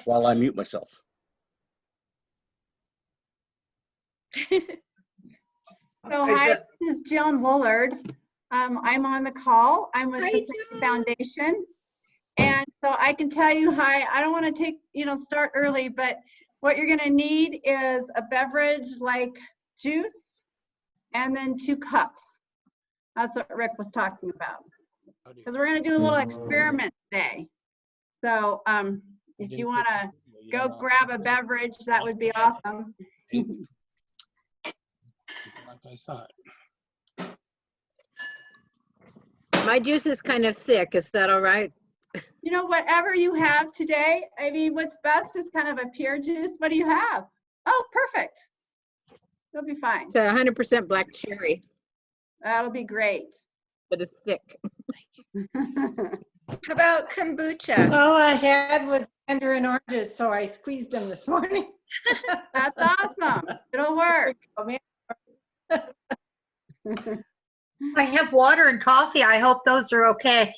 while I mute myself. So hi, this is Joan Woolard. I'm on the call. I'm with the Seimei Foundation. And so I can tell you, hi, I don't want to start early, but what you're going to need is a beverage like juice and then 2 cups. That's what Rick was talking about. Because we're going to do a little experiment today. So if you want to go grab a beverage, that would be awesome. Like I thought. My juice is kind of thick. Is that all right? You know, whatever you have today, I mean, what's best is kind of a pure juice. What do you have? Oh, perfect. You'll be fine. It's 100% black cherry, That'll be great. but it's thick. How about kombucha? All I had was mandarin oranges, so I squeezed them this morning. That's awesome. It'll work. I have water and coffee. I hope those are okay.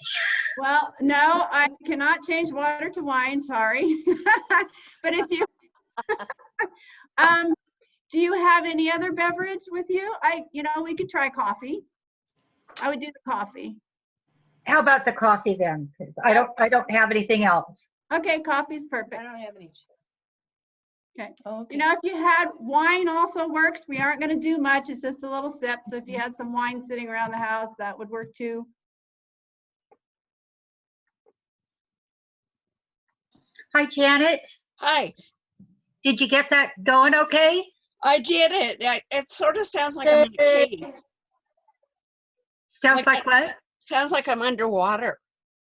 Well, no, I cannot change water to wine, sorry. But if you, do you have any other beverage with you? We could try coffee. I would do the coffee. How about the coffee then? 'Cause I don't have anything else. Okay, coffee's perfect. I don't have any. Okay. Oh, okay. You know, if you had wine also works. We aren't going to do much. It's just a little sip. So if you had some wine sitting around the house, that would work too. Hi, Janet. Hi, Did you get that going okay? I did it. It sort of sounds like I'm in a cave. Sounds like what? Sounds like I'm underwater.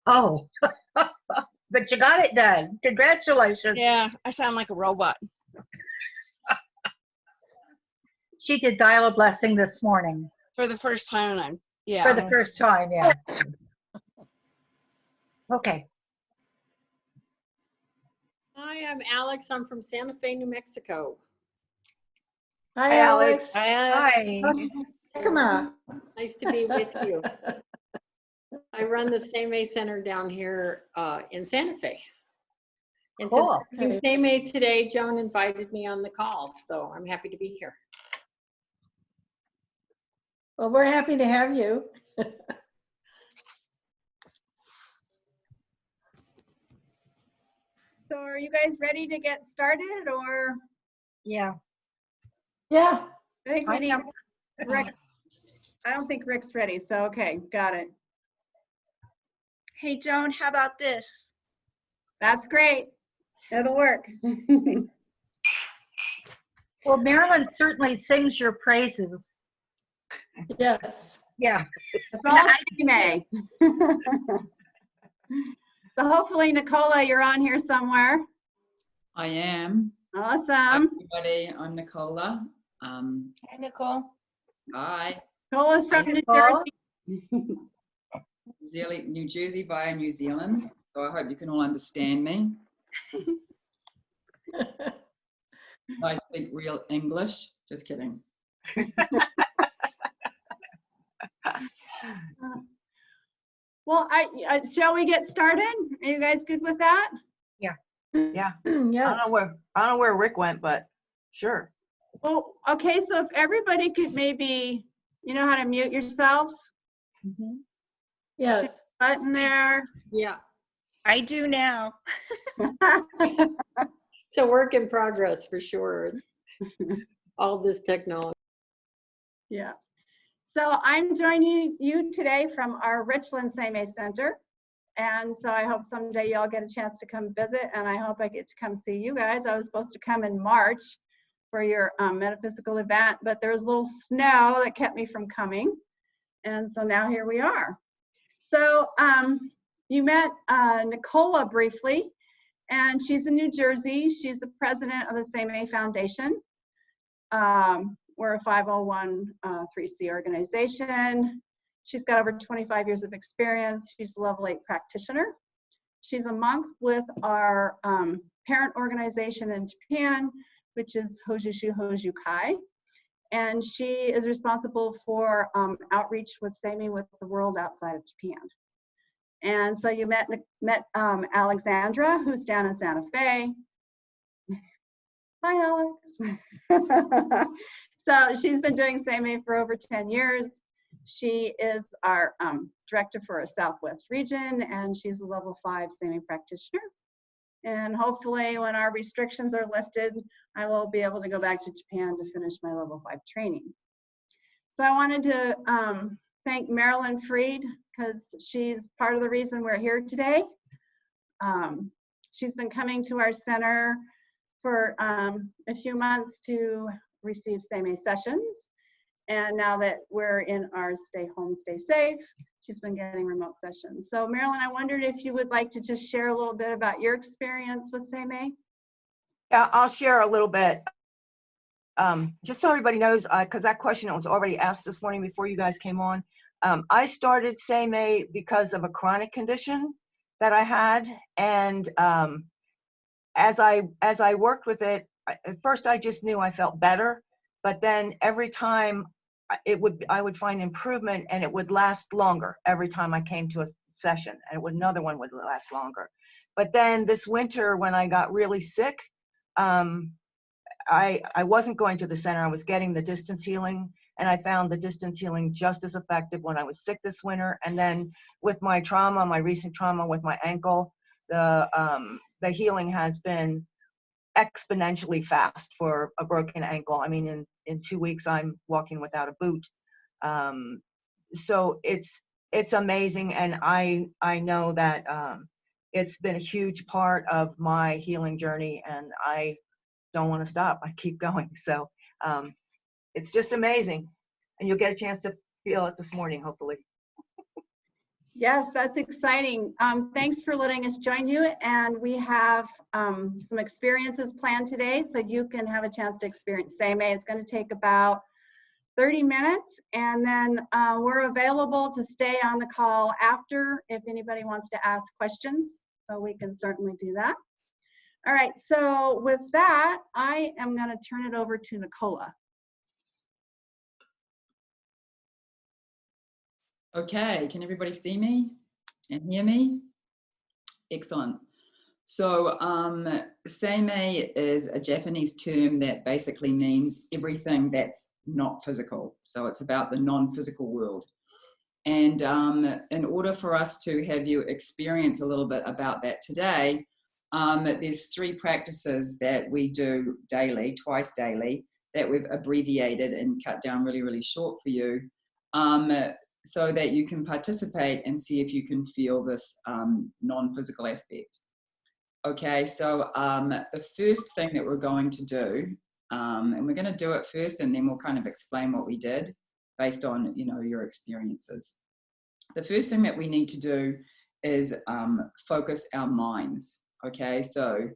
Oh, but you got it done. Congratulations. Yeah, I sound like a robot. She did dial a blessing this morning For the first time, and for the first time, yeah. Okay. Hi, I'm Alex. I'm from Santa Fe, New Mexico. Hi, Alex. Hi. Come on. Nice to be with you. I run the Seimei Center down here in Santa Fe. And Cool. since I'm in Seimei today, Joan invited me on the call, so I'm happy to be here. Well, we're happy to have you. So are you guys ready to get started, or Yeah. Yeah. I think we I need am. Rick. I don't think Rick's ready. So, okay, got it. Hey, Joan, how about this? That's great. It'll work. Well, Marilyn certainly sings your praises. Yes. Yeah. It's all Seimei. So hopefully, Nicola, you're on here somewhere. I am. Hi, Awesome. everybody. I'm Nicola. Hi, Nicole. Hi. Nicola's from New Nicole. Jersey. New Jersey via New Zealand. So I hope you can all understand me. I speak real English. Just kidding. Well, shall we get started? Are you guys good with that? Yeah. Yes. I don't know where Rick went, but sure. Well, okay, so if everybody could maybe, you know how to mute yourselves? Yes. Button there. Yeah, I do now. it's a work in progress for sure. It's all this technology. Yeah. So I'm joining you today from our Richland Seimei Center. And so I hope someday y'all get a chance to come visit, and I hope I get to come see you guys. I was supposed to come in March for your metaphysical event, but there was a little snow that kept me from coming. And so now here we are. So you met Nicola briefly, and she's in New Jersey. She's the president of the Seimei Foundation. We're a 501(c) organization. She's got over 25 years of experience. She's a level 8 practitioner. She's a monk with our parent organization in Japan, which is Hojushu Hojukai. And she is responsible for outreach with Seimei with the world outside of Japan. And so you met Alexandra, who's down in Santa Fe. Hi, Alex. So she's been doing Seimei for over 10 years. She is our director for a Southwest region, and she's a level 5 Seimei practitioner. And hopefully when our restrictions are lifted, I will be able to go back to Japan to finish my level 5 training. So I wanted to thank Marilyn Freed, because she's part of the reason we're here today. She's been coming to our center for a few months to receive Seimei sessions. And now that we're in our stay home, stay safe, she's been getting remote sessions. So Marilyn, I wondered if you would like to just share a little bit about your experience with Seimei. Yeah, I'll share a little bit. Just so everybody knows, because that question was already asked this morning before you guys came on. I started Seimei because of a chronic condition that I had, and as I worked with it, at first I just knew I felt better, but then every time I would find improvement, and it would last longer every time I came to a session, and another one would last longer. But then this winter, when I got really sick, I wasn't going to the center. I was getting the distance healing, and I found the distance healing just as effective when I was sick this winter. And then with my trauma, my recent trauma with my ankle, the healing has been exponentially fast for a broken ankle. I mean, in 2 weeks, I'm walking without a boot. So it's amazing, and I know that it's been a huge part of my healing journey, and I don't want to stop. I keep going. So it's just amazing, and you'll get a chance to feel it this morning, hopefully. Yes, that's exciting. Thanks for letting us join you. And we have some experiences planned today, so you can have a chance to experience Seimei. It's going to take about 30 minutes, and then we're available to stay on the call after if anybody wants to ask questions, so we can certainly do that. All right, so with that, I am going to turn it over to Nicola. Okay, can everybody see me and hear me? Excellent. So Seimei is a Japanese term that basically means everything that's not physical. So it's about the non-physical world. And in order for us to have you experience a little bit about that today, there's 3 practices that we do daily, twice daily, that we've abbreviated and cut down really, really short for you, so that you can participate and see if you can feel this non-physical aspect. Okay, so the first thing that we're going to do, and we're going to do it first, and then we'll kind of explain what we did based on, you know, your experiences. The first thing that we need to do is focus our minds. Okay, so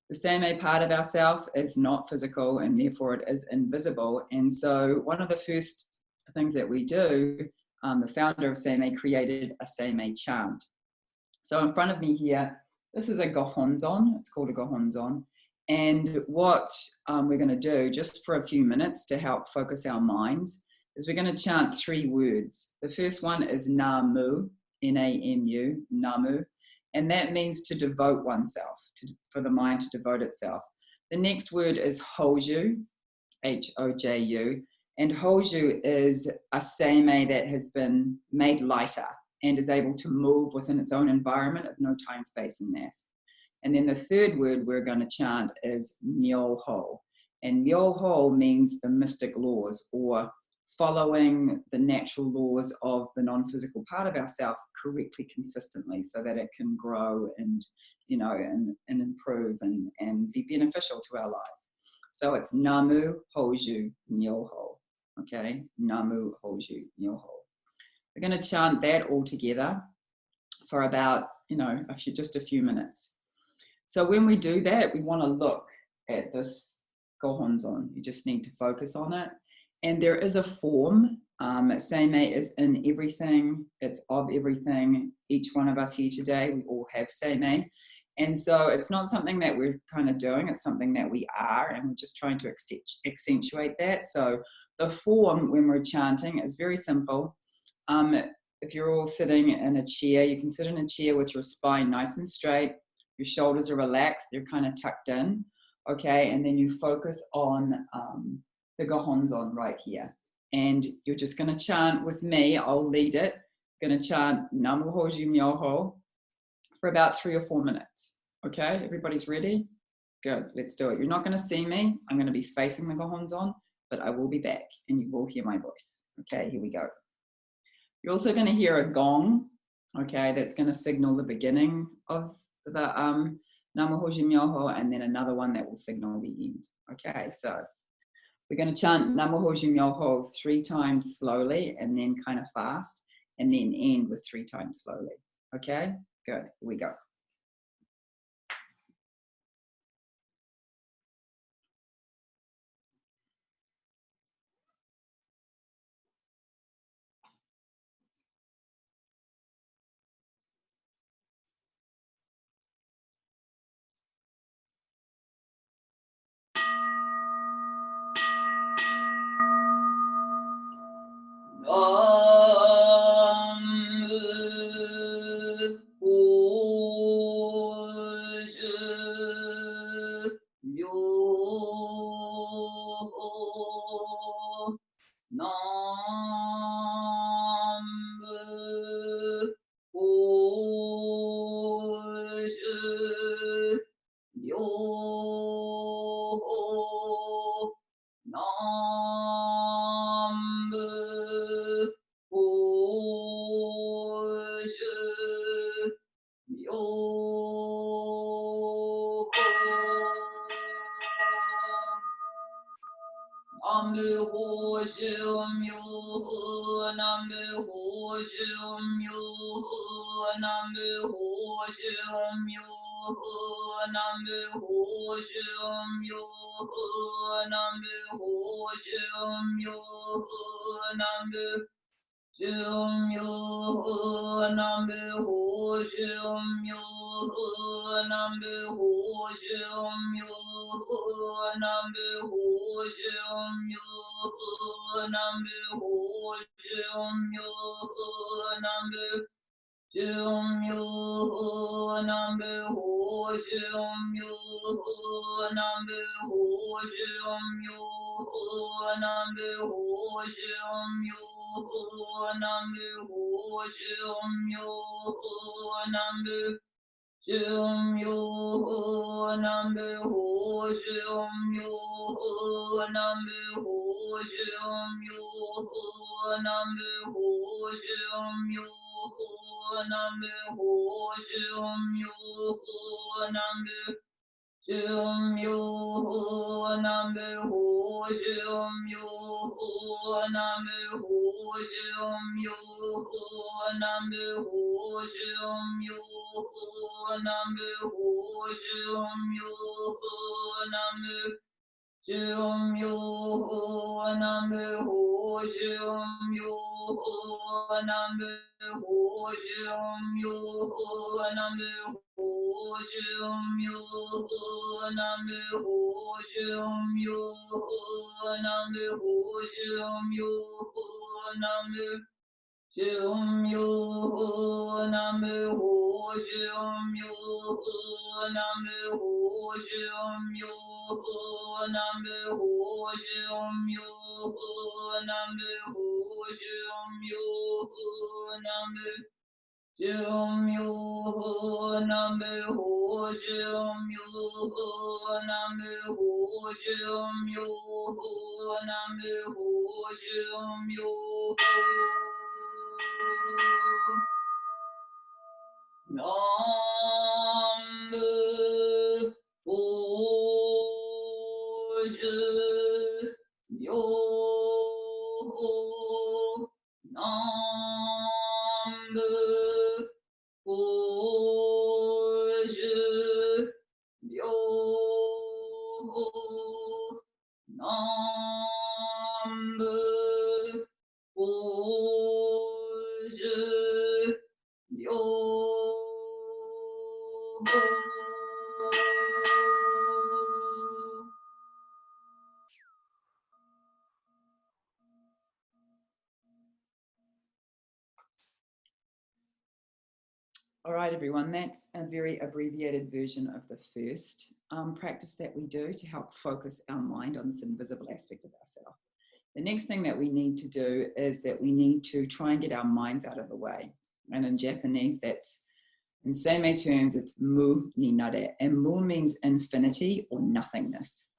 the Seimei part of ourself is not physical, and therefore it is invisible. And so one of the first things that we do, the founder of Seimei created a Seimei chant. So in front of me here, this is a gohonzon. It's called a gohonzon. And what we're going to do, just for a few minutes to help focus our minds, is we're going to chant 3 words. The first one is Namu, N-A-M-U, Namu. And that means to devote oneself, for the mind to devote itself. The next word is Hoju, H-O-J-U. And Hoju is a Seimei that has been made lighter and is able to move within its own environment of no time, space, and mass. And then the third word we're going to chant is Myoho. And Myoho means the mystic laws, or following the natural laws of the non-physical part of ourself correctly, consistently, so that it can grow and, you know, and improve and be beneficial to our lives. So it's Namu, Hoju, Myoho. Okay, Namu, Hoju, Myoho. We're going to chant that all together for about, you know, just a few minutes. So when we do that, we want to look at this gohonzon. You just need to focus on it. And there is a form. Seimei is in everything. It's of everything. Each one of us here today, we all have Seimei. And so it's not something that we're kind of doing. It's something that we are, and we're just trying to accentuate that. So the form when we're chanting is very simple. if you're all sitting in a chair, you can sit in a chair with your spine nice and straight. Your shoulders are relaxed. They're kind of tucked in. Okay. And then you focus on the Gohonzon right here. And you're just going to chant with me. I'll lead it. Going to chant Nam Myoho Myoho for about 3 or 4 minutes. Okay. Everybody's ready? Good. Let's do it. You're not going to see me. I'm going to be facing the Gohonzon, but I will be back and you will hear my voice. Okay. Here we go. You're also going to hear a gong, okay, that's going to signal the beginning of the Namo Hoji Myoho, and then another one that will signal the end. Okay, so we're going to chant Namo Hoji Myoho 3 times slowly and then kind of fast, and then end with 3 times slowly. Okay, good. Here we go. All right, everyone, that's a very abbreviated version of the first practice that we do to help focus our mind on this invisible aspect of ourselves. The next thing that we need to do is that we need to try and get our minds out of the way. And in Japanese, that's, in Seimei terms, it's mu ni nare. And mu means infinity or nothingness.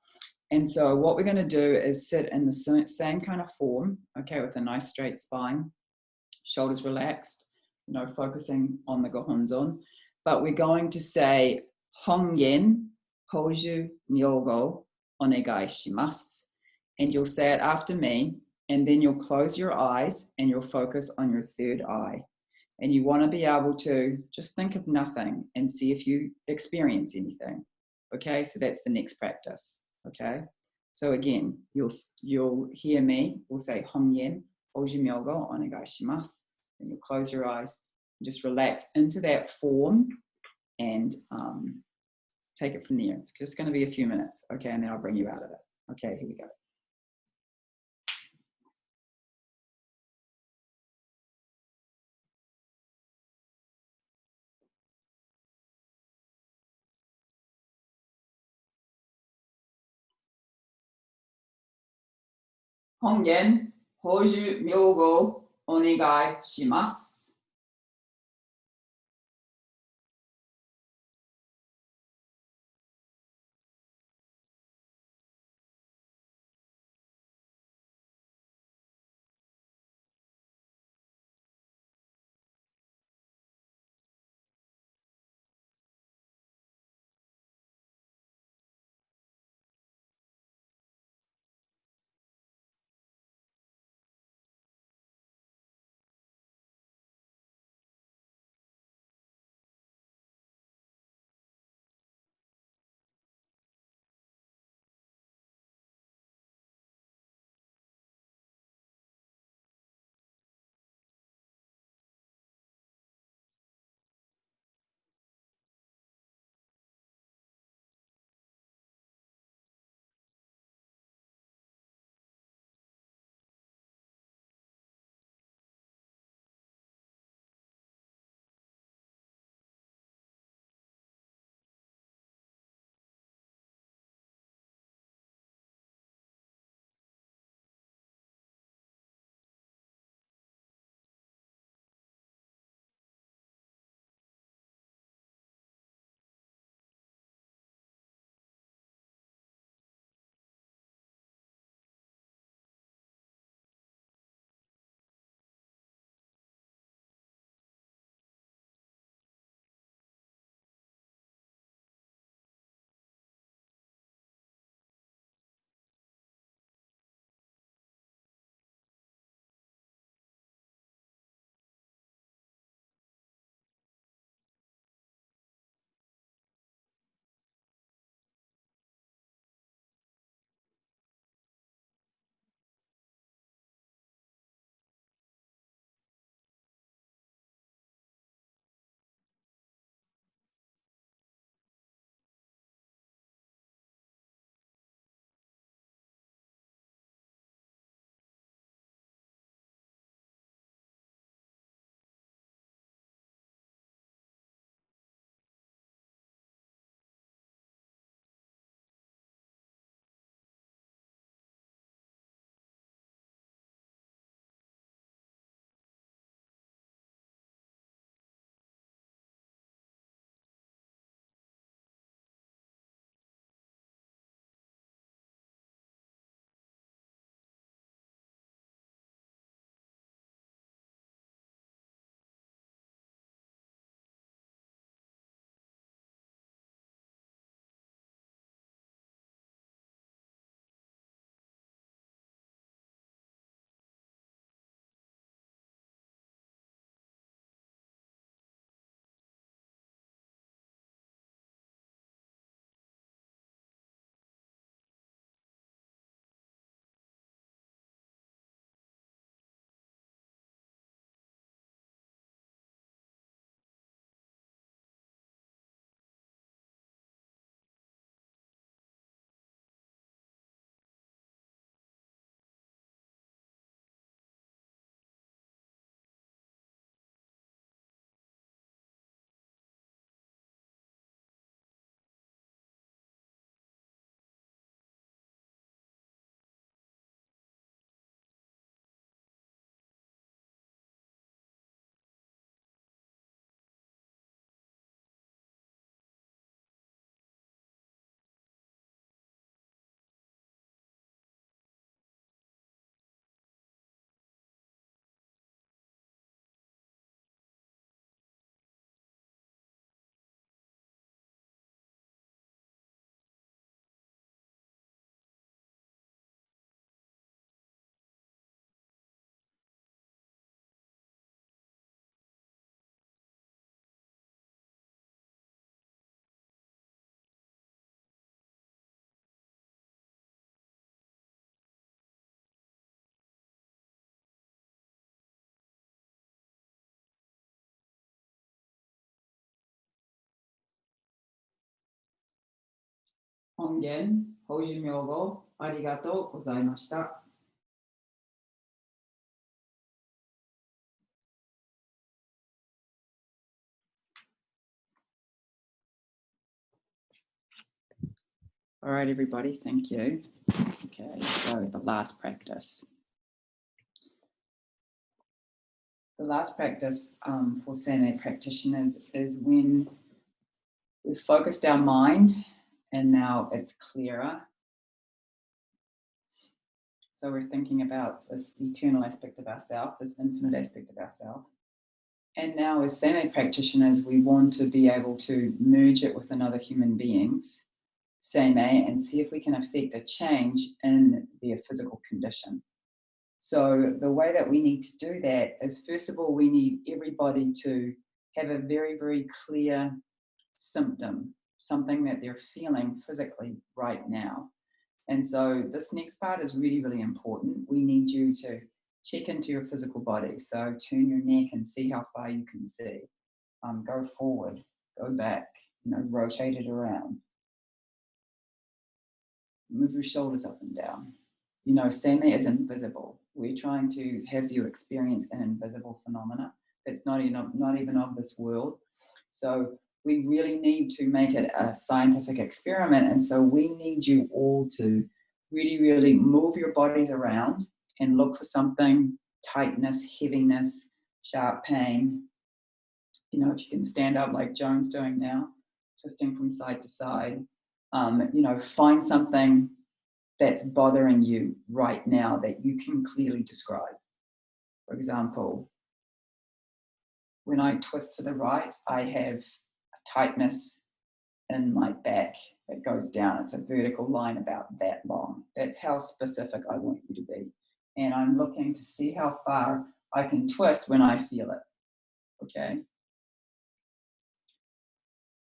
And so what we're going to do is sit in the same kind of form, okay, with a nice straight spine, shoulders relaxed, you know, focusing on the gohonzon. But we're going to say hongen, hoju, myogo, onegai shimasu. And you'll say it after me, and then you'll close your eyes and you'll focus on your third eye. And you want to be able to just think of nothing and see if you experience anything. Okay, so that's the next practice. Okay, so again, you'll hear me. We'll say hongen, hoju myogo, onegai shimasu. And you'll close your eyes and just relax into that form and take it from there. It's just going to be a few minutes. Okay, and then I'll bring you out of it. Okay, here we go. Hongen, hoju, myogo, onegai shimasu. Hongen, Hoji Myogo, Arigato gozaimashita. All right, everybody, thank you. Okay, so the last practice. The last practice for Seimei practitioners is when we've focused our mind and now it's clearer. So we're thinking about this eternal aspect of ourself, this infinite aspect of ourself. And now as Seimei practitioners, we want to be able to merge it with another human being's Seimei and see if we can affect a change in their physical condition. So the way that we need to do that is, first of all, we need everybody to have a very, very clear symptom, something that they're feeling physically right now. And so this next part is really, really important. We need you to check into your physical body. So turn your neck and see how far you can see. Go forward, go back, rotate it around. Move your shoulders up and down. Seimei is invisible. We're trying to have you experience an invisible phenomena that's not even of this world. So we really need to make it a scientific experiment. And so we need you all to really, really move your bodies around and look for something, tightness, heaviness, sharp pain. If you can stand up like Joan's doing now, twisting from side to side, find something that's bothering you right now that you can clearly describe. For example, when I twist to the right, I have a tightness in my back that goes down. It's a vertical line about that long. That's how specific I want you to be. And I'm looking to see how far I can twist when I feel it. Okay?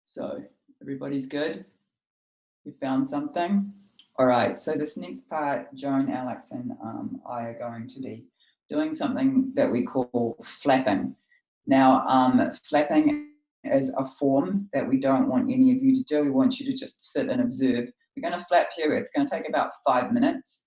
So everybody's good? You found something? All right, so this next part, Joan, Alex, and I are going to be doing something that we call flapping. Now, flapping is a form that we don't want any of you to do. We want you to just sit and observe. We're going to flap here. It's going to take about 5 minutes.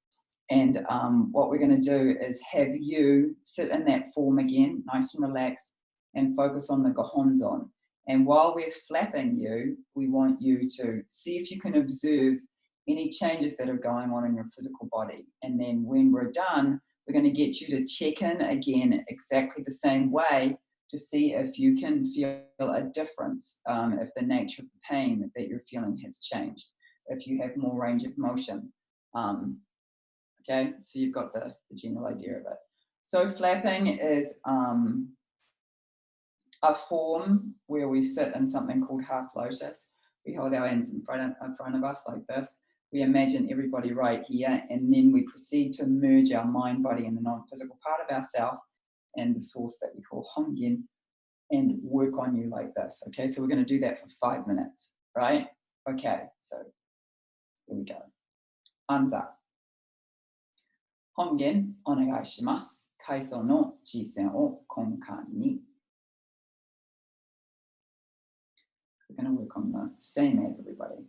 And what we're going to do is have you sit in that form again, nice and relaxed, and focus on the gohonzon. And while we're flapping you, we want you to see if you can observe any changes that are going on in your physical body. And then when we're done, we're going to get you to check in again exactly the same way to see if you can feel a difference, if the nature of the pain that you're feeling has changed, if you have more range of motion. Okay, so you've got the general idea of it. So flapping is a form where we sit in something called half lotus. We hold our hands in front of us like this. We imagine everybody right here, and then we proceed to merge our mind, body, and the non-physical part of ourself and the source that we call Hongen, and work on you like this. Okay, so we're going to do that for 5 minutes, right? Okay, so here we go. Anza. Hongen onegai shimasu. Kaiso no jisen o konkan ni. We're going to work on the Seimei, everybody.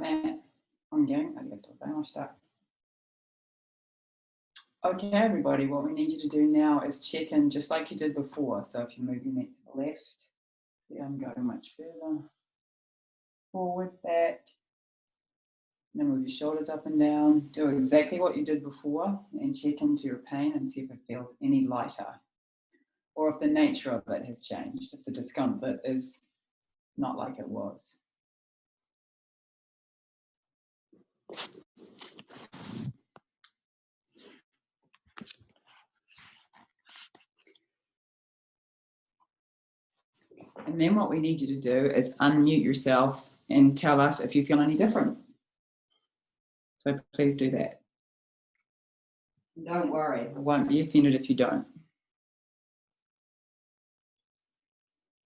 med omgång. Okay, everybody, what we need you to do now is check in just like you did before. So if you move your neck to the left, you don't go much further. Forward, back. Then move your shoulders up and down. Do exactly what you did before and check into your pain and see if it feels any lighter, or if the nature of it has changed, if the discomfort is not like it was. And then what we need you to do is unmute yourselves and tell us if you feel any different. So please do that. Don't worry, I won't be offended if you don't.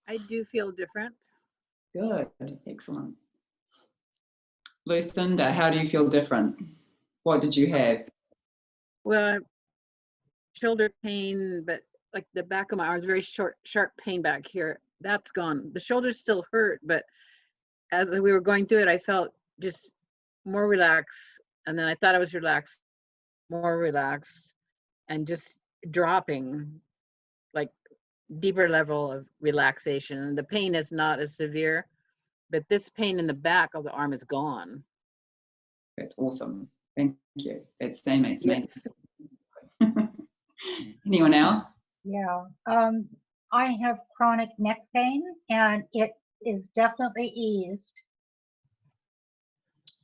I do feel different. Good, excellent. Lucinda, how do you feel different? What did you have? Well, shoulder pain, but like the back of my arms, very sharp pain back here. That's gone. The shoulders still hurt, but as we were going through it, I felt just more relaxed. And then I thought I was relaxed, more relaxed, and just dropping, like deeper level of relaxation. And the pain is not as severe, but this pain in the back of the arm is gone. That's awesome. Thank you. That's Seimei. It's Yes. amazing. Anyone else? Yeah. I have chronic neck pain and it is definitely eased.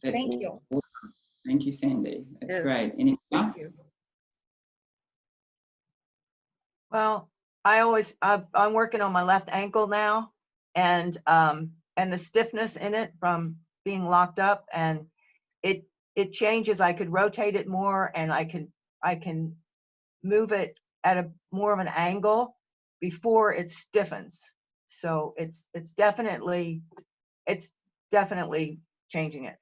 That's Thank you. awesome. Thank you, Sandy. That's Yes. great. Anyone else? Thank you. Well, I'm working on my left ankle now, and the stiffness in it from being locked up, and it changes. I could rotate it more, and I can move it at a more of an angle before it stiffens. So it's definitely changing it.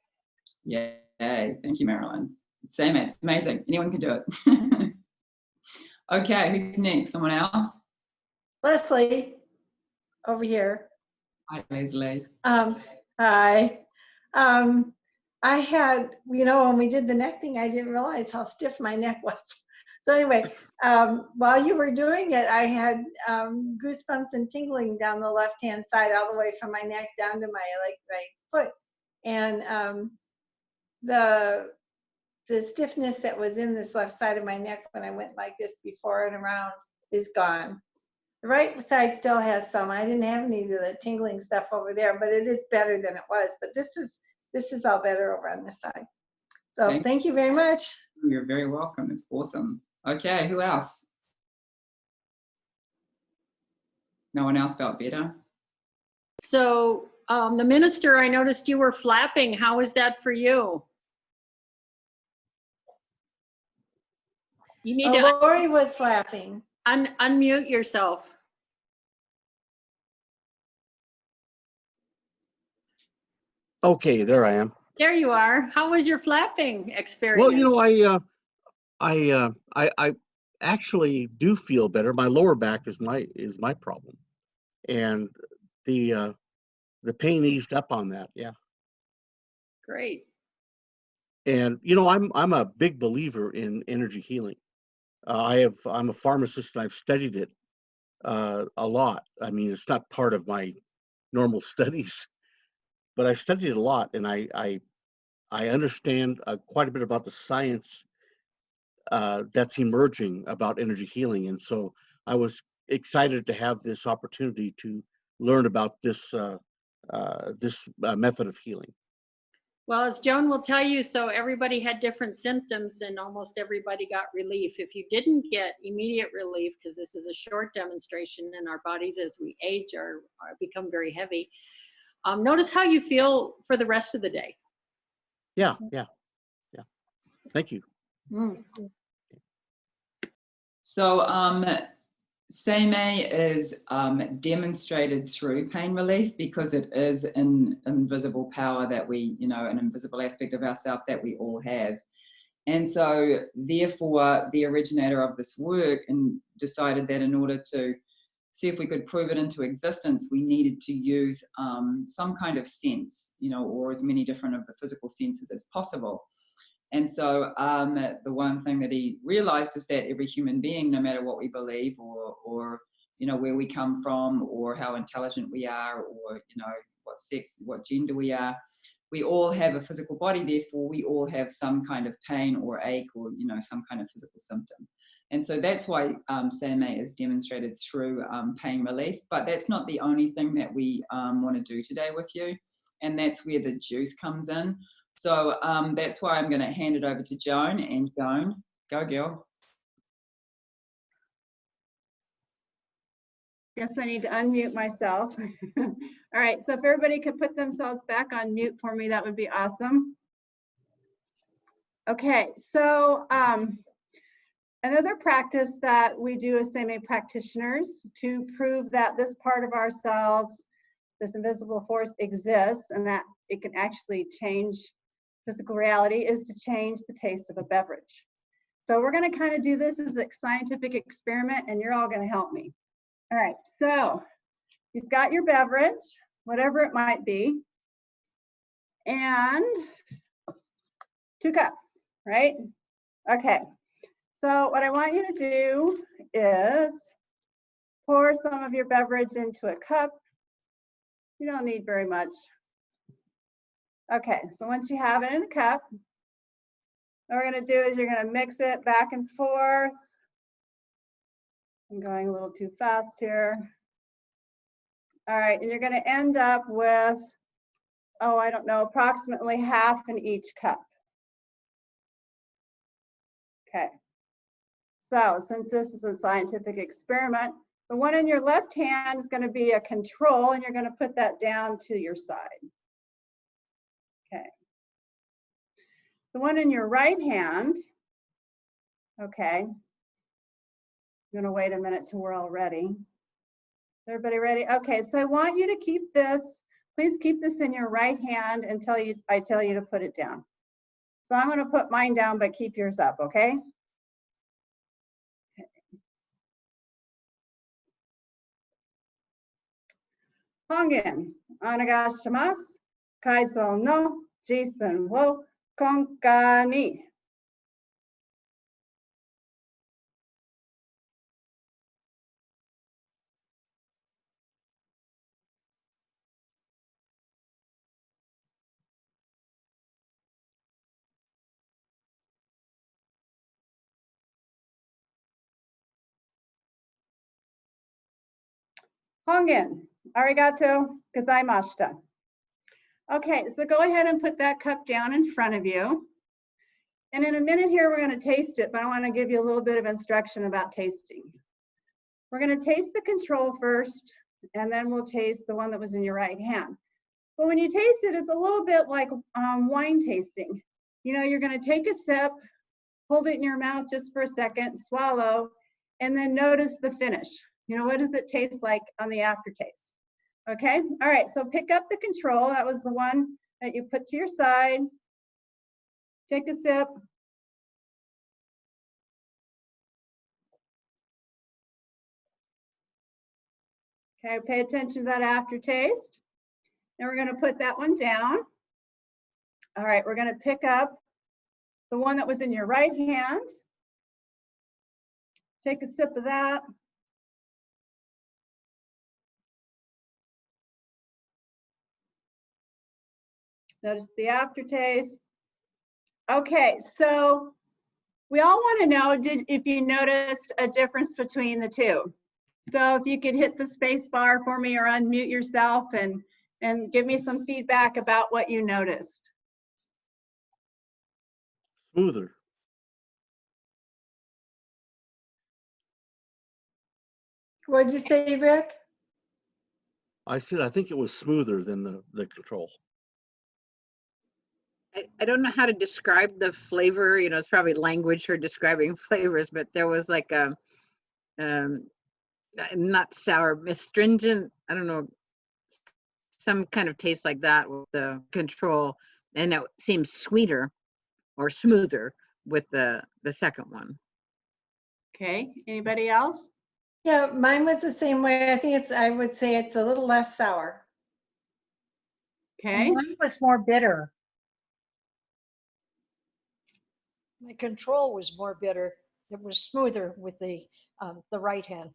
Yay. Thank you, Marilyn. Seimei, it's amazing. Anyone can do it. Okay, who's next? Someone else? Leslie, over here. Hi, Leslie. Hi. I had, when we did the neck thing, I didn't realize how stiff my neck was. So anyway, while you were doing it, I had goosebumps and tingling down the left-hand side, all the way from my neck down to my foot. And the stiffness that was in this left side of my neck when I went like this before and around is gone. The right side still has some. I didn't have any of the tingling stuff over there, but it is better than it was. But this is all better over on this side. So thank you very much. You're very welcome. It's awesome. Okay, who else? No one else felt better? So the minister, I noticed you were flapping. How is that for you? You need to Lori was flapping. unmute yourself. Okay, there I am. There you are. How was your flapping experience? Well, I actually do feel better. My lower back is my problem, and the pain eased up on that. Yeah. Great. And I'm a big believer in energy healing. I'm a pharmacist and I've studied it a lot. I mean, it's not part of my normal studies, but I studied it a lot, and I understand quite a bit about the science that's emerging about energy healing. And so I was excited to have this opportunity to learn about this method of healing. Well, as Joan will tell you, so everybody had different symptoms and almost everybody got relief. If you didn't get immediate relief, because this is a short demonstration and our bodies as we age are become very heavy, notice how you feel for the rest of the day. Yeah. Thank you. Mm. So Seimei is demonstrated through pain relief because it is an invisible power that we, an invisible aspect of ourselves that we all have. And so therefore the originator of this work decided that in order to see if we could prove it into existence, we needed to use some kind of sense, you know, or as many different of the physical senses as possible. And so the one thing that he realized is that every human being, no matter what we believe or you know, where we come from or how intelligent we are or, you know, what sex, what gender we are, we all have a physical body, therefore we all have some kind of pain or ache or, you know, some kind of physical symptom. And so that's why Seimei is demonstrated through pain relief, but that's not the only thing that we want to do today with you. And that's where the juice comes in. So that's why I'm going to hand it over to Joan. And Joan, go girl. Guess I need to unmute myself. All right, so if everybody could put themselves back on mute for me, that would be awesome. Okay, so another practice that we do as Seimei practitioners to prove that this part of ourselves, this invisible force exists and that it can actually change physical reality is to change the taste of a beverage. So we're going to kind of do this as a scientific experiment and you're all going to help me. All right, so you've got your beverage, whatever it might be, and 2 cups, right? Okay, so what I want you to do is pour some of your beverage into a cup. You don't need very much. Okay, so once you have it in a cup, what we're going to do is you're going to mix it back and forth. I'm going a little too fast here. All right, and you're going to end up with, oh, I don't know, approximately half in each cup. Okay, so since this is a scientific experiment, the one in your left hand is going to be a control, and you're going to put that down to your side. Okay. The one in your right hand, okay, I'm gonna wait a minute till we're all ready. Everybody ready? Okay, so I want you to keep this, please keep this in your right hand until I tell you to put it down. So I'm gonna put mine down, but keep yours up, okay? Hongen, onegashimasu, kaizo no jisun wo konka ni. Hongen, arigato gozaimashita. Okay, so go ahead and put that cup down in front of you. And in a minute here, we're going to taste it, but I want to give you a little bit of instruction about tasting. We're going to taste the control first, and then we'll taste the one that was in your right hand. But when you taste it, it's a little bit like wine tasting. You know, you're going to take a sip, hold it in your mouth just for a second, swallow, and then notice the finish. You know, what does it taste like on the aftertaste? Okay, all right, so pick up the control. That was the one that you put to your side. Take a sip. Okay, pay attention to that aftertaste. Then we're gonna put that one down. All right, we're gonna pick up the one that was in your right hand. Take a sip of that. Notice the aftertaste. Okay, so we all want to know if you noticed a difference between the two. So if you could hit the space bar for me or unmute yourself and give me some feedback about what you noticed. Smoother. What'd you say, Rick? I said I think it was smoother than the control. I don't know how to describe the flavor. You know, it's probably language for describing flavors, but there was like a not sour, astringent. I don't know, some kind of taste like that with the control, and it seems sweeter or smoother with the second one. Okay, anybody else? Yeah, mine was the same way. I think I would say it's a little less sour. Okay. Mine was more bitter. My control was more bitter. It was smoother with the right hand.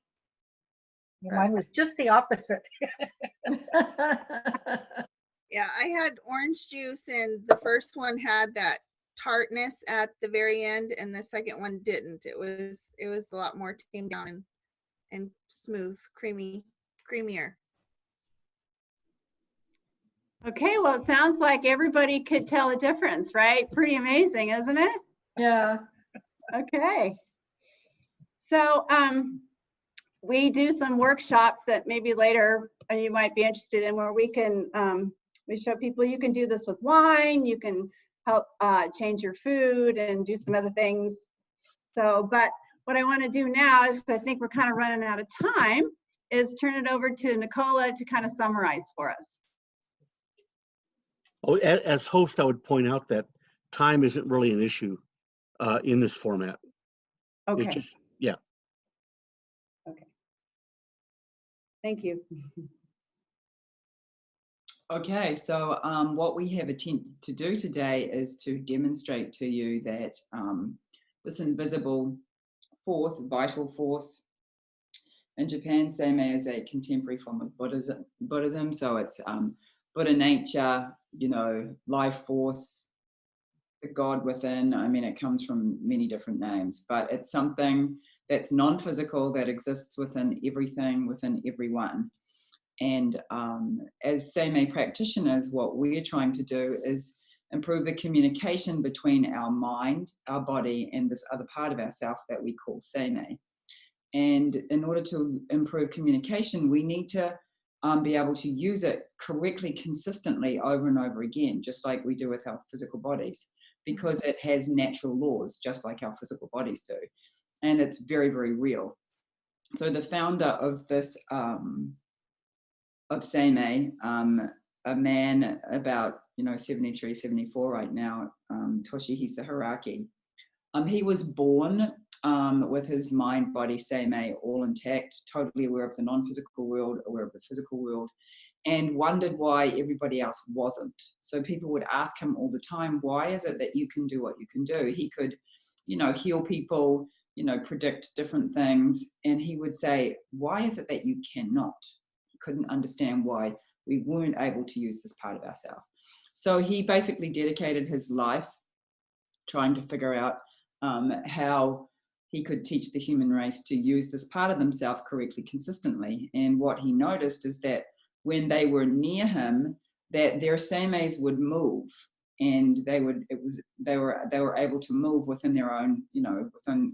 Mine was just the opposite. Yeah, I had orange juice, and the first one had that tartness at the very end, and the second one didn't. It was a lot more tamed down and smooth, creamier. Okay, well, it sounds like everybody could tell a difference, right? Pretty amazing, isn't it? Yeah. Okay. So we do some workshops that maybe later you might be interested in, where we can we show people you can do this with wine, you can help change your food and do some other things. So, but what I want to do now is, I think we're kind of running out of time, is turn it over to Nicola to kind of summarize for us. Oh, as host, I would point out that time isn't really an issue in this format. Okay. It's just, yeah. Okay. Thank you. Okay, so what we have attempted to do today is to demonstrate to you that this invisible force, vital force, in Japan, Seimei is a contemporary form of Buddhism. So it's Buddha nature, you know, life force, the God within. I mean, it comes from many different names, but it's something that's non-physical, that exists within everything, within everyone. And as Seimei practitioners, what we're trying to do is improve the communication between our mind, our body, and this other part of ourself that we call Seimei. And in order to improve communication, we need to be able to use it correctly, consistently, over and over again, just like we do with our physical bodies, because it has natural laws, just like our physical bodies do. And it's very, very real. So the founder of this, of Seimei, a man about 73, 74 right now, Toshihisa Haraki. He was born with his mind, body, Seimei all intact, totally aware of the non-physical world, aware of the physical world, and wondered why everybody else wasn't. So people would ask him all the time, why is it that you can do what you can do? He could, heal people, predict different things. And he would say, why is it that you cannot? He couldn't understand why we weren't able to use this part of ourselves. So he basically dedicated his life trying to figure out how he could teach the human race to use this part of themselves correctly, consistently. And what he noticed is that when they were near him, that their seimeis would move, and they were able to move within their own,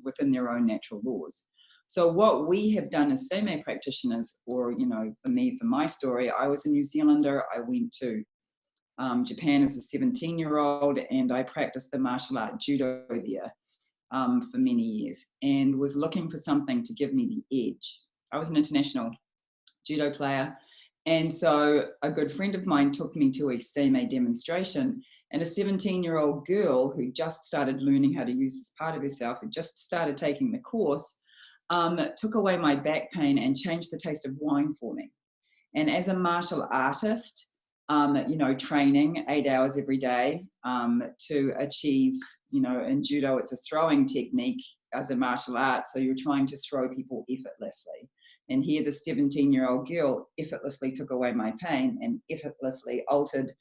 within their own natural laws. So what we have done as Seimei practitioners, or for me, for my story, I was a New Zealander. I went to Japan as a 17-year-old, and I practiced the martial art judo there for many years, and was looking for something to give me the edge. I was an international judo player, and so a good friend of mine took me to a Seimei demonstration, and a 17-year-old girl who just started learning how to use this part of herself, who just started taking the course, took away my back pain and changed the taste of wine for me. And as a martial artist, training 8 hours every day to achieve, in judo, it's a throwing technique as a martial art. So you're trying to throw people effortlessly. And here the 17-year-old girl effortlessly took away my pain and effortlessly altered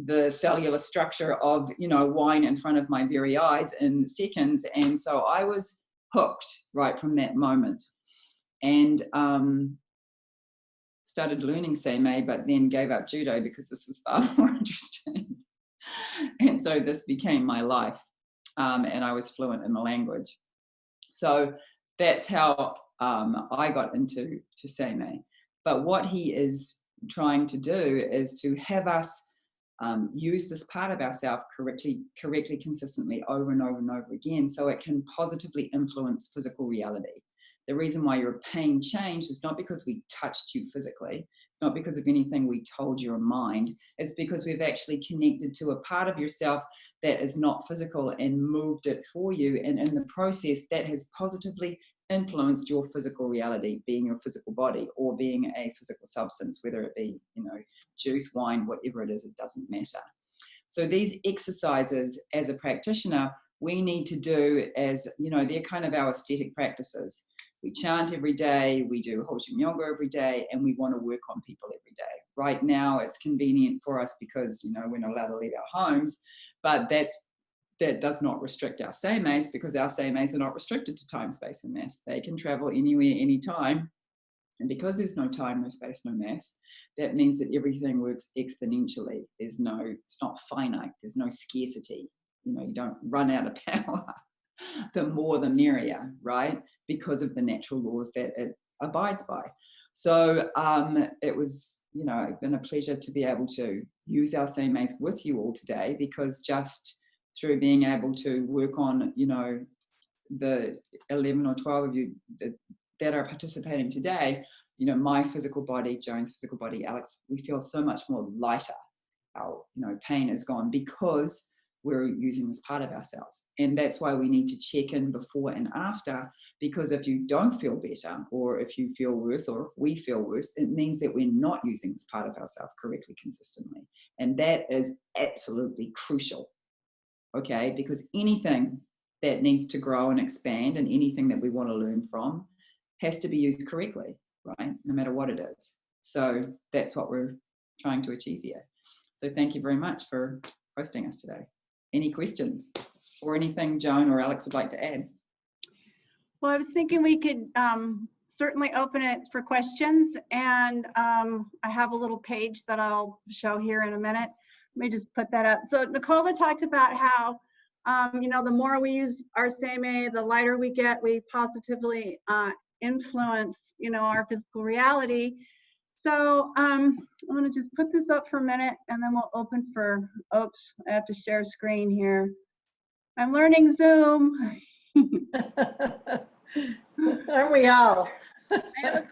the cellular structure of, wine in front of my very eyes in seconds. And so I was hooked right from that moment. And started learning Seimei, but then gave up judo because this was far more interesting. And so this became my life, and I was fluent in the language. So that's how I got into Seimei. But what he is trying to do is to have us use this part of ourselves correctly, consistently, over and over and over again, so it can positively influence physical reality. The reason why your pain changed is not because we touched you physically. It's not because of anything we told your mind. It's because we've actually connected to a part of yourself that is not physical and moved it for you. And in the process, that has positively influenced your physical reality, being your physical body or being a physical substance, whether it be, juice, wine, whatever it is, it doesn't matter. So these exercises as a practitioner, we need to do as, they're kind of our aesthetic practices. We chant every day, we do Hojin yoga every day, and we want to work on people every day. Right now, it's convenient for us because, we're not allowed to leave our homes, but that does not restrict our Seimeis, because our Seimeis are not restricted to time, space, and mass. They can travel anywhere, anytime. And because there's no time, no space, no mass, that means that everything works exponentially. It's not finite. There's no scarcity. You don't run out of power. The more, the merrier, right? Because of the natural laws that it abides by. So it was, been a pleasure to be able to use our Seimeis with you all today, because just through being able to work on, the 11 or 12 of you that are participating today, my physical body, Joan's physical body, Alex, we feel so much more lighter. Our, pain is gone because we're using this part of ourselves. And that's why we need to check in before and after, because if you don't feel better, or if you feel worse, or if we feel worse, it means that we're not using this part of ourselves correctly, consistently. And that is absolutely crucial. Okay, because anything that needs to grow and expand, and anything that we want to learn from, has to be used correctly, right? No matter what it is. So that's what we're trying to achieve here. So thank you very much for hosting us today. Any questions or anything Joan or Alex would like to add? Well, I was thinking we could certainly open it for questions, and I have a little page that I'll show here in a minute. Let me just put that up. So Nicola talked about how, the more we use our Seimei, the lighter we get, we positively influence, our physical reality. So I'm going to just put this up for a minute, and then we'll open for, oops, I have to share screen here. I'm learning Zoom. Aren't we all?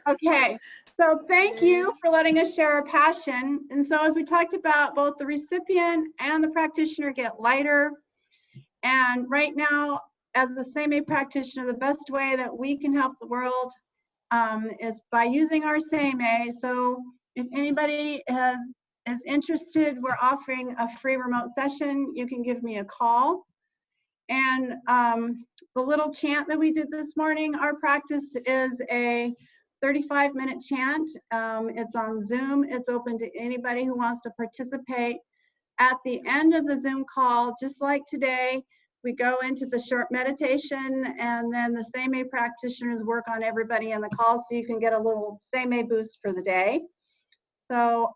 Okay. So thank you for letting us share our passion. And so as we talked about, both the recipient and the practitioner get lighter. And right now, as the Seimei practitioner, the best way that we can help the world is by using our Seimei. So if anybody is interested, we're offering a free remote session. You can give me a call. And the little chant that we did this morning, our practice is a 35-minute chant. It's on Zoom. It's open to anybody who wants to participate. At the end of the Zoom call, just like today, we go into the short meditation, and then the Seimei practitioners work on everybody in the call, so you can get a little Seimei boost for the day. So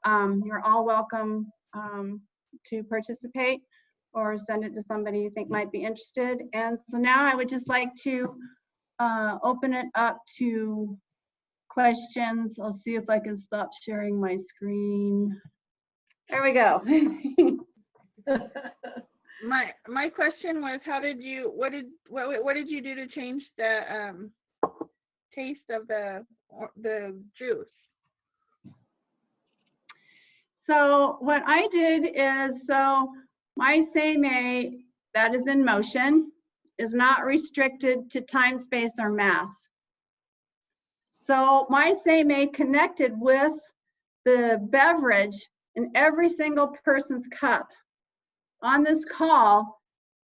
you're all welcome to participate, or send it to somebody you think might be interested. And so now I would just like to open it up to questions. I'll see if I can stop sharing my screen. There we go. My question was, what did you do to change the taste of the juice? So what I did is, my Seimei that is in motion is not restricted to time, space, or mass. So my Seimei connected with the beverage in every single person's cup on this call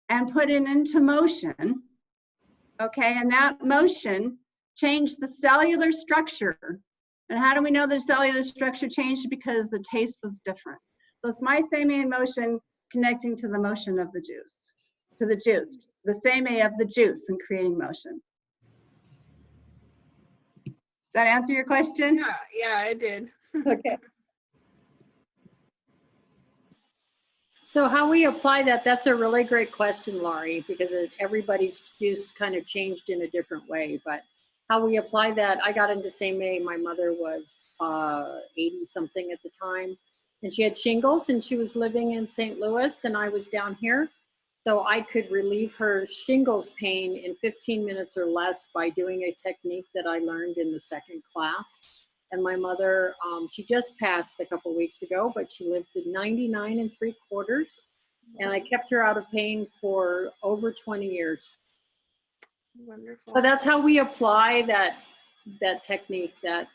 and put it into motion. Okay, and that motion changed the cellular structure. And how do we know the cellular structure changed? Because the taste was different. So it's my Seimei in motion connecting to the motion of the juice, to the juice, the Seimei of the juice and creating motion. Does that answer your question? Yeah, it did. Okay. So how we apply that, that's a really great question, Laurie, because everybody's juice kind of changed in a different way. But how we apply that, I got into Seimei, my mother was 80 something at the time, and she had shingles, and she was living in St. Louis, and I was down here. So I could relieve her shingles pain in 15 minutes or less by doing a technique that I learned in the second class. And my mother, she just passed a couple weeks ago, but she lived to 99 3/4. And I kept her out of pain for over 20 years. Wonderful. So that's how we apply that technique, that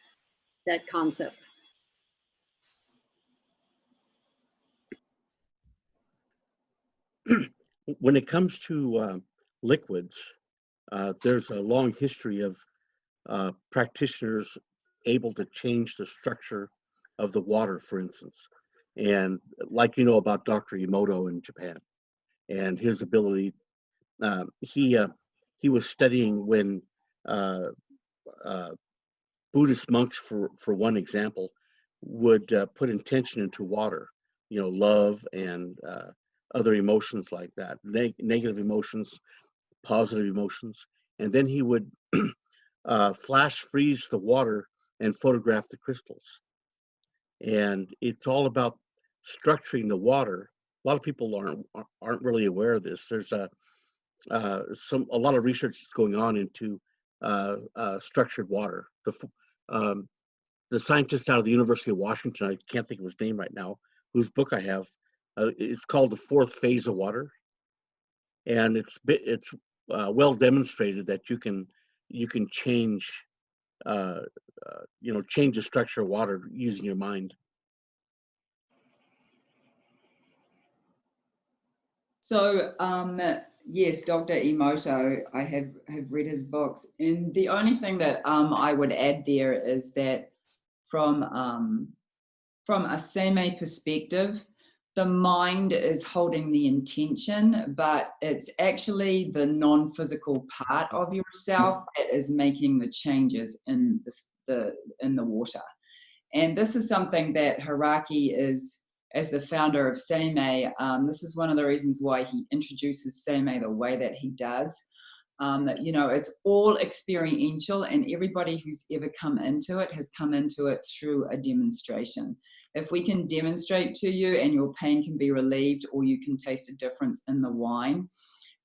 concept. When it comes to liquids, there's a long history of practitioners able to change the structure of the water, for instance. And like you know about Dr. Emoto in Japan and his ability, he was studying when Buddhist monks, for one example, would put intention into water, you know, love and other emotions like that, negative emotions, positive emotions, and then he would flash freeze the water and photograph the crystals. And it's all about structuring the water. A lot of people aren't really aware of this. There's a lot of research that's going on into structured water. The scientist out of the University of Washington, I can't think of his name right now, whose book I have, it's called The Fourth Phase of Water, and it's well demonstrated that you can change change the structure of water using your mind. So yes, Dr. Emoto, I have read his books, and the only thing that I would add there is that from a Seimei perspective, the mind is holding the intention, but it's actually the non-physical part of yourself that is making the changes in the water. And this is something that Hiraki is, as the founder of Seimei, this is one of the reasons why he introduces Seimei the way that he does. It's all experiential, and everybody who's ever come into it has come into it through a demonstration. If we can demonstrate to you and your pain can be relieved, or you can taste a difference in the wine,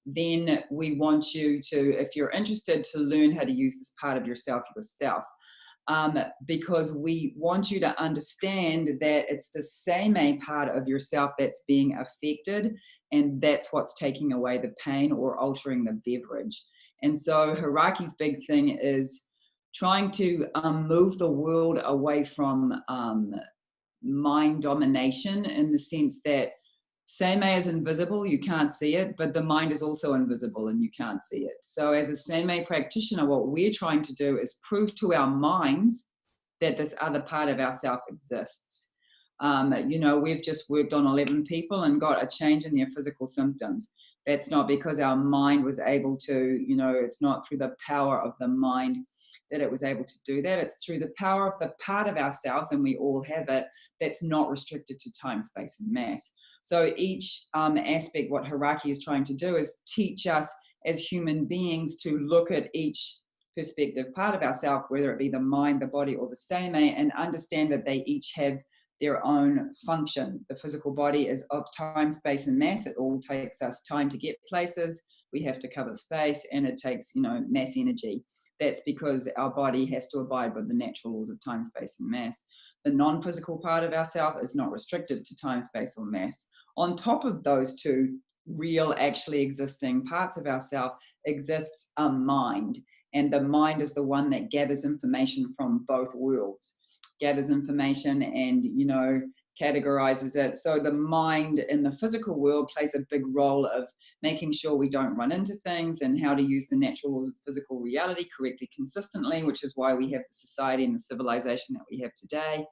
then we want you to, if you're interested, to learn how to use this part of yourself, because we want you to understand that it's the Seimei part of yourself that's being affected, and that's what's taking away the pain or altering the beverage. And so Hiraki's big thing is trying to move the world away from mind domination, in the sense that Seimei is invisible, you can't see it, but the mind is also invisible and you can't see it. So as a Seimei practitioner, what we're trying to do is prove to our minds that this other part of ourself exists. We've just worked on 11 people and got a change in their physical symptoms. That's not because our mind was able to, it's not through the power of the mind that it was able to do that. It's through the power of the part of ourselves, and we all have it, that's not restricted to time, space, and mass. So each aspect, what Hiraki is trying to do is teach us as human beings to look at each perspective part of ourselves, whether it be the mind, the body, or the Seimei, and understand that they each have their own function. The physical body is of time, space, and mass. It all takes us time to get places. We have to cover space, and it takes, mass energy. That's because our body has to abide by the natural laws of time, space, and mass. The non-physical part of ourself is not restricted to time, space, or mass. On top of those two real, actually existing parts of ourself exists a mind. And the mind is the one that gathers information from both worlds, gathers information and, categorizes it. So the mind in the physical world plays a big role of making sure we don't run into things and how to use the natural laws of physical reality correctly, consistently, which is why we have the society and the civilization that we have today.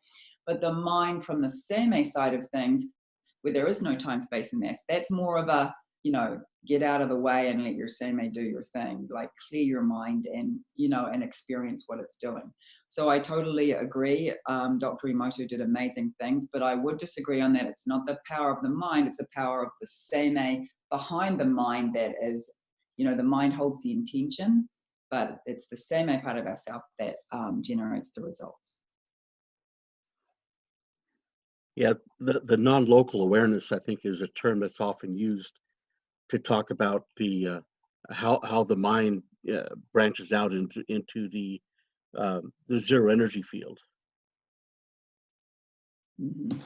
But the mind from the Seimei side of things, where there is no time, space, and mass, that's more of a, get out of the way and let your Seimei do your thing, like clear your mind and, and experience what it's doing. So I totally agree. Dr. Emoto did amazing things, but I would disagree on that. It's not the power of the mind, it's the power of the Seimei behind the mind that is, the mind holds the intention, but it's the Seimei part of ourself that generates the results. Yeah, the non-local awareness, I think, is a term that's often used to talk about the how the mind branches out into the zero energy field. Mm-hmm.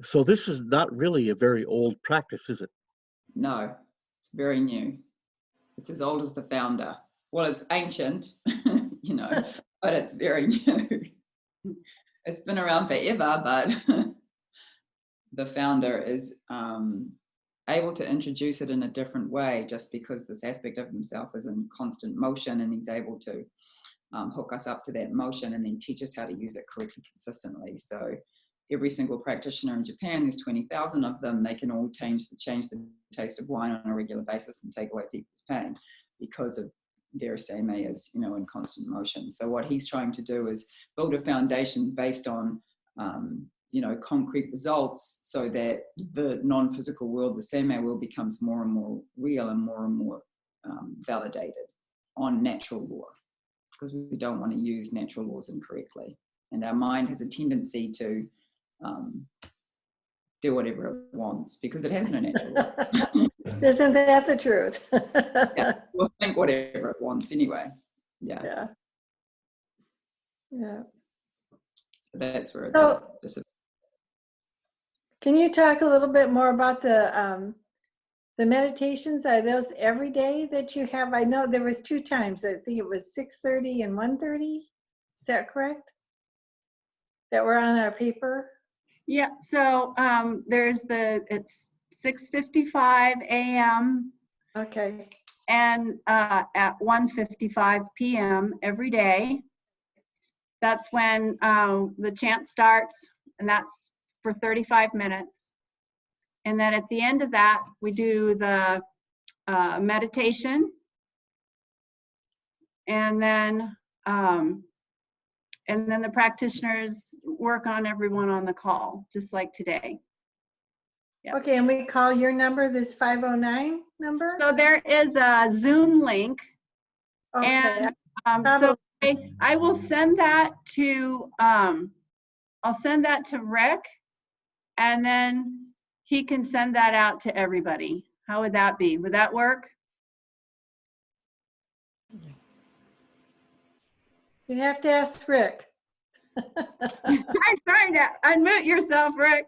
So this is not really a very old practice, is it? No, it's very new. It's as old as the founder. Well, it's ancient, you know, but it's very new. It's been around forever, but the founder is able to introduce it in a different way just because this aspect of himself is in constant motion, and he's able to hook us up to that motion and then teach us how to use it correctly, consistently. So every single practitioner in Japan, there's 20,000 of them, they can all change the taste of wine on a regular basis and take away people's pain because of their seimei is, you know, in constant motion. So what he's trying to do is build a foundation based on, you know, concrete results, so that the non-physical world, the seimei world, becomes more and more real and more validated on natural law, because we don't want to use natural laws incorrectly. And our mind has a tendency to do whatever it wants because it has no natural laws. Isn't that the truth? Yeah, we'll think whatever it wants anyway. Yeah. Yeah. Yeah. So that's where it's So, at. can you talk a little bit more about the meditations? Are those every day that you have? I know there was 2 times. I think it was 6:30 and 1:30. Is that correct? That were on our paper? Yeah, so it's 6:55 a.m. Okay. and at 1:55 p.m. every day. That's when the chant starts, and that's for 35 minutes. And then at the end of that, we do the meditation. And then the practitioners work on everyone on the call, just like today. Yeah. Okay, and we call your number this 509 number? So there is a Zoom link. Okay. And so I will send that to I'll send that to Rick, and then he can send that out to everybody. How would that be? Would that work? You have to ask Rick. I'm trying to unmute yourself, Rick.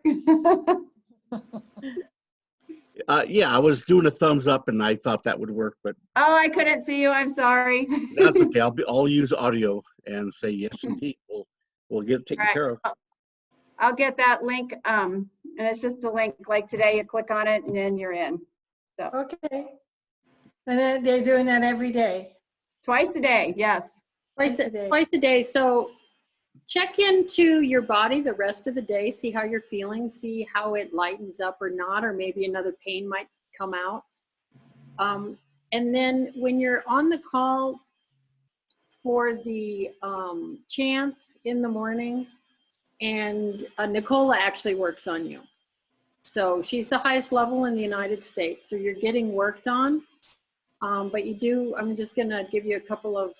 Yeah, I was doing a thumbs up and I thought that would work, but Oh, I couldn't see you. I'm sorry. that's okay. I'll use audio and say yes, indeed. We'll get it taken All care of. right. I'll get that link, and it's just a link like today. You click on it and then you're in. So Okay. And then they're doing that every day? Twice a day, yes. Twice a day. So check into your body the rest of the day, see how you're feeling, see how it lightens up or not, or maybe another pain might come out. And then when you're on the call for the chant in the morning, and Nicola actually works on you. So she's the highest level in the United States. So you're getting worked on. But you do, I'm just gonna give you a couple of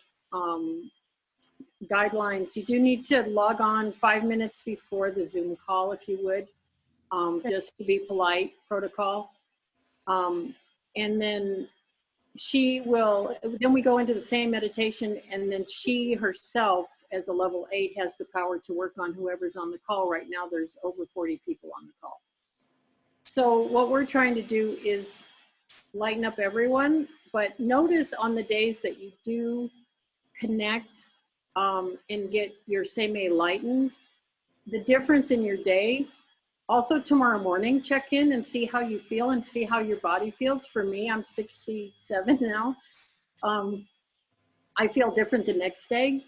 guidelines. You do need to log on 5 minutes before the Zoom call, if you would, just to be polite, protocol. And then then we go into the same meditation, and then she herself, as a level 8, has the power to work on whoever's on the call. Right now, there's over 40 people on the call. So what we're trying to do is lighten up everyone, but notice on the days that you do connect and get your seimei lightened, the difference in your day. Also tomorrow morning, check in and see how you feel and see how your body feels. For me, I'm 67 now. I feel different the next day.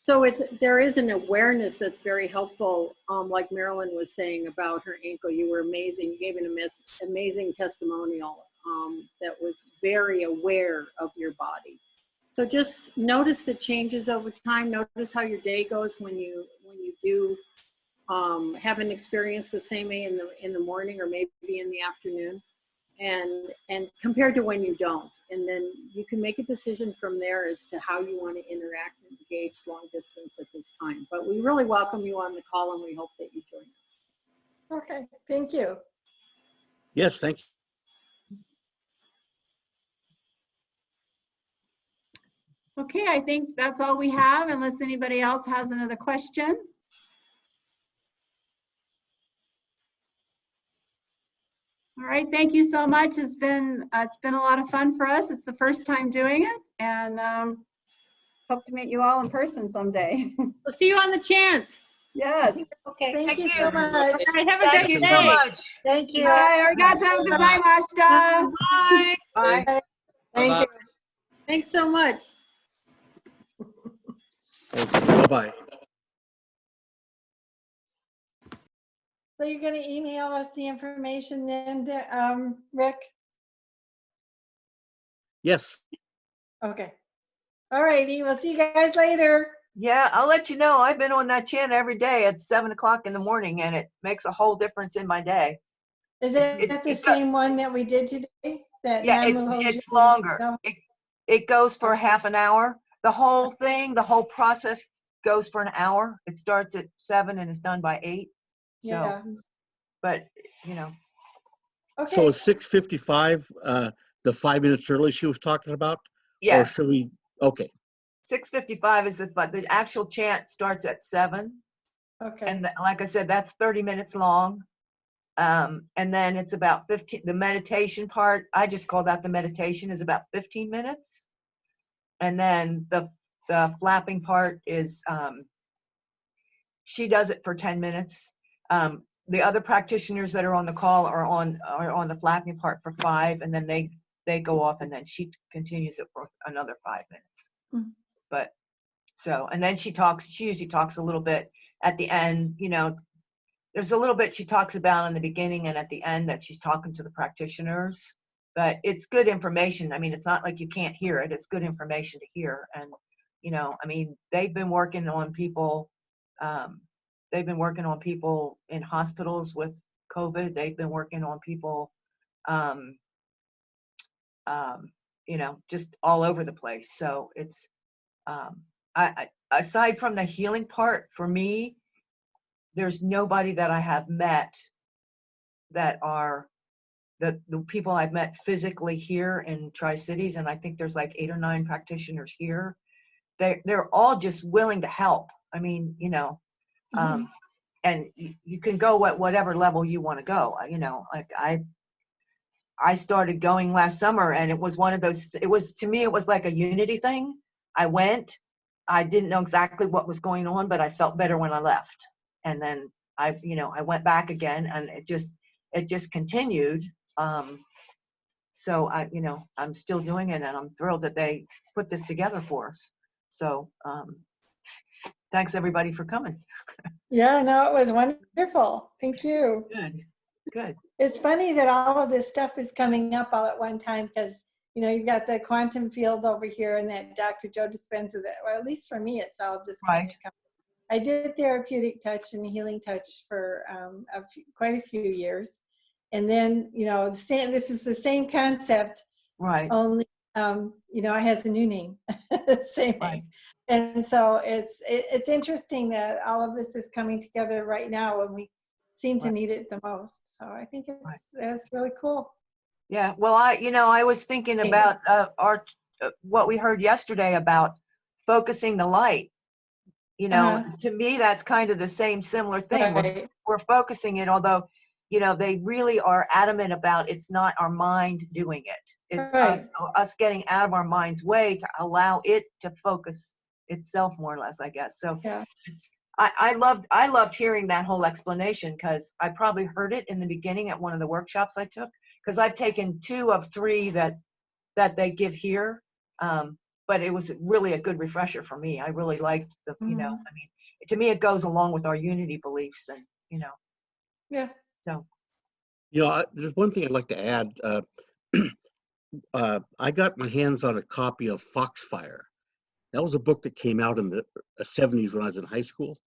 So there is an awareness that's very helpful. Like Marilyn was saying about her ankle, you were amazing. You gave an amazing testimonial that was very aware of your body. So just notice the changes over time. Notice how your day goes when you do have an experience with seimei in the morning or maybe in the afternoon, and compared to when you don't. And then you can make a decision from there as to how you want to interact and engage long distance at this time. But we really welcome you on the call, and we hope that you join us. Okay, thank you. Yes, thank you. Okay, I think that's all we have, unless anybody else has another question. All right, thank you so much. It's been a lot of fun for us. It's the first time doing it, and hope to meet you all in person someday. We'll see you on the chant. Yes. Okay. Thank Thank you you. so much. All right, have a Thank great you day. so much. Thank you. Bye. Arigato gozaimashita. Bye. Bye. Thank you. Thanks so much. Okay, bye-bye. So you're going to email us the information then, Rick? Yes. Okay. All righty. We'll see you guys later. Yeah, I'll let you know. I've been on that chant every day at 7 o'clock in the morning, and it makes a whole difference in my day. Is It- it the it does. same one that we did today? That Yeah, Namu it's Hoji- longer. No? It goes for half an hour. The whole thing, the whole process goes for an hour. It starts at 7 and is done by 8. So, Yeah. but you know, So Okay. is 6:55 the 5 minutes early she was talking about? Or yes, should we? Okay. 6:55 is it, but the actual chant starts at 7. Okay. And like I said, that's 30 minutes long. And then it's about 15, the meditation part, I just call that the meditation, is about 15 minutes. And then the flapping part is, she does it for 10 minutes. The other practitioners that are on the call are on the flapping part for 5, and then they go off, and then she continues it for another 5 minutes. Mhm. But so, and then she usually talks a little bit at the end, you know. There's a little bit she talks about in the beginning and at the end that she's talking to the practitioners, but it's good information. I mean, it's not like you can't hear it. It's good information to hear. And, you know, I mean, they've been working on people. They've been working on people in hospitals with COVID. They've been working on people, you know, just all over the place. So it's, aside from the healing part, for me, there's nobody that I have met that are the people I've met physically here in Tri-Cities, and I think there's like 8 or 9 practitioners here. They're all just willing to help. I mean, you know, and you can go at whatever level you want to go. You know, like I started going last summer, and it was one of those. To me, it was like a unity thing. I went. I didn't know exactly what was going on, but I felt better when I left. And then I went back again, and it just continued. So I'm still doing it, and I'm thrilled that they put this together for us. So thanks everybody for coming. Yeah, no, it was wonderful. Thank you. Good. It's funny that all of this stuff is coming up all at one time because, you know, you've got the quantum field over here and that Dr. Joe Dispenza, that, well, at least for me, it's all just kind of coming. I did therapeutic touch and healing touch for quite a few years. And then, you know, this is the same concept, right? Only, you know, it has a new name, same name. And so it's interesting that all of this is coming together right now when we seem to need it the most. So I think it's really cool. Yeah. Well, I was thinking about what we heard yesterday about focusing the light. You know, to me, that's kind of the similar thing. Right. We're focusing it, although, you know, they really are adamant about it's not our mind doing it. It's us getting out of our mind's way to allow it to focus itself, more or less, I guess. So I loved hearing that whole explanation, because I probably heard it in the beginning at one of the workshops I took, because I've taken 2 of 3 that they give here. But it was really a good refresher for me. I really liked the, you know, I mean, to me, it goes along with our unity beliefs, and, you know. Yeah. So. You know, there's one thing I'd like to add. I got my hands on a copy of Foxfire. That was a book that came out in the 70s when I was in high school.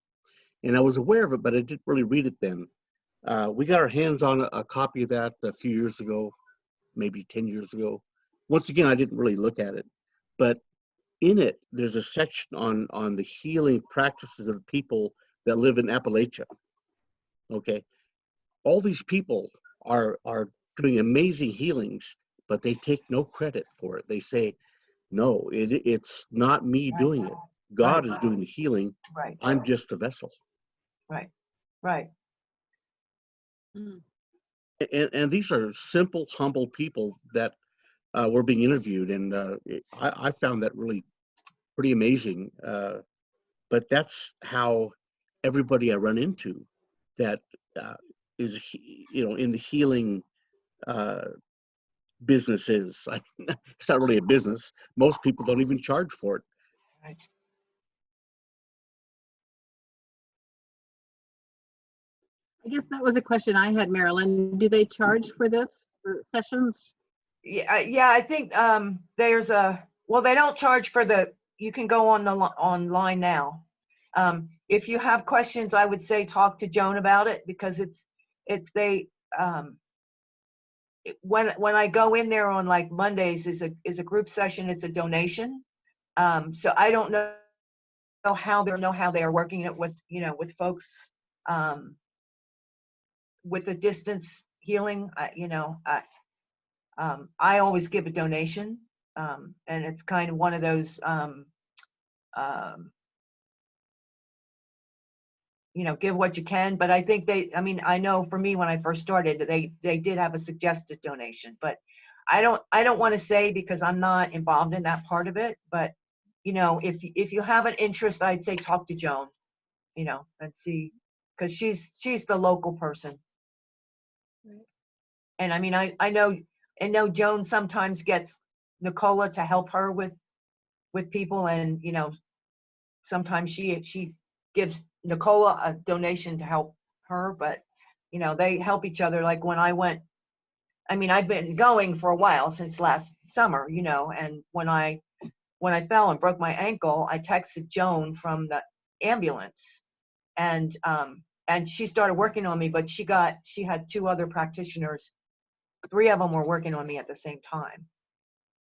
And I was aware of it, but I didn't really read it then. We got our hands on a copy of that a few years ago, maybe 10 years ago. Once again, I didn't really look at it. But in it, there's a section on the healing practices of the people that live in Appalachia. Okay, all these people are doing amazing healings, but they take no credit for it. They say, "No, it's not me doing it. God is doing the healing. Right. I'm just a vessel." Right. Right. and these are simple, humble people that were being interviewed, and I found that really pretty amazing. But that's how everybody I run into that is, in the healing business is. It's not really a business. Most people don't even charge for it. Right. I guess that was a question I had, Marilyn. Do they charge for this, for sessions? Yeah, I think there's well, they don't charge for you can go on online now. If you have questions, I would say talk to Joan about it, because when I go in there on like Mondays is a group session, it's a donation. So I don't know how they are working it with, with folks with the distance healing. I always give a donation, and it's kind of one of those, give what you can. But I think I know for me, when I first started, they did have a suggested donation, but I don't want to say, because I'm not involved in that part of it. But, if you have an interest, I'd say talk to Joan, and see, because she's the local person. Right. And I know Joan sometimes gets Nicola to help her with people, and sometimes she gives Nicola a donation to help her, but they help each other. Like when I went, I've been going for a while, since last summer, and when I fell and broke my ankle, I texted Joan from the ambulance, and she started working on me, but she had 2 other practitioners. 3 of them were working on me at the same time.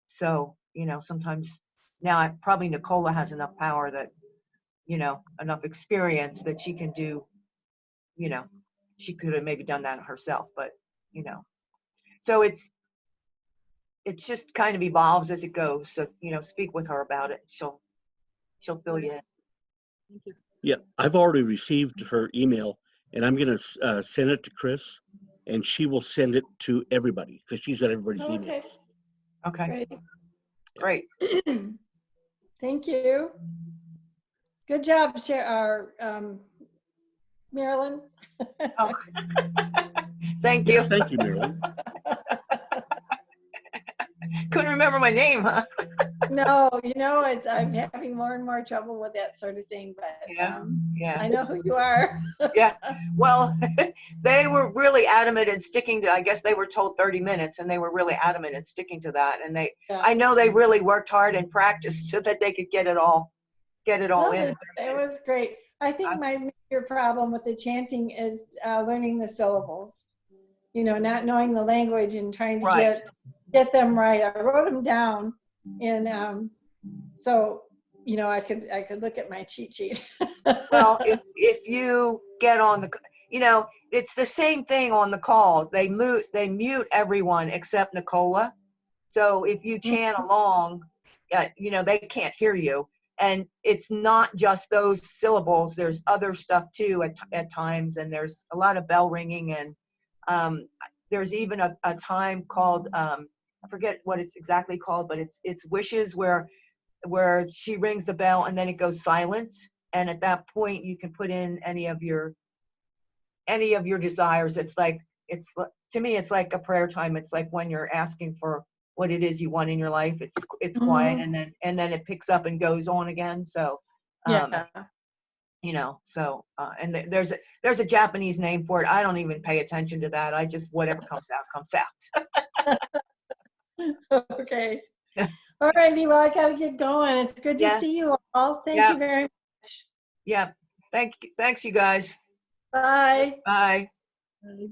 So, sometimes now probably Nicola has enough power that, enough experience that she can do, she could have maybe done that herself, but, so it's just kind of evolves as it goes. So, speak with her about it. She'll fill you in. Thank you. Yeah, I've already received her email, and I'm going to send it to Chris, and she will send it to everybody, because she's got everybody's email. Okay. Great. Great. Thank you. Good job, Marilyn. Oh. Thank you. Yeah, thank you, Marilyn. Couldn't remember my name, huh? No, I'm having more and more trouble with that sort of thing, but Yeah. I know who you are. Yeah. Well, they were really adamant in sticking to, I guess they were told 30 minutes, and they were really adamant in sticking to that. And I know they really worked hard and practiced so that they could get it all No, in. it was great. I think my major problem with the chanting is learning the syllables, not knowing the language and trying to get them right. I wrote them down, and so I could look at my cheat sheet. Well, if you get on the, it's the same thing on the call. They mute everyone except Nicola. So if you chant along, they can't hear you. And it's not just those syllables. There's other stuff too at times, and there's a lot of bell ringing, and there's even a time called, I forget what it's exactly called, but it's wishes, where she rings the bell and then it goes silent, and at that point you can put in any of your desires. To me it's like a prayer time. It's like when you're asking for what it is you want in your life. It's quiet, and then it picks up and goes on again. So Yeah. So and there's a Japanese name for it. I don't even pay attention to that. I just, whatever comes out. Okay. All righty. Well, I got to get going. It's good to see you all. Thank you very much. Yeah. Thanks, you guys. Bye. Bye. Bye.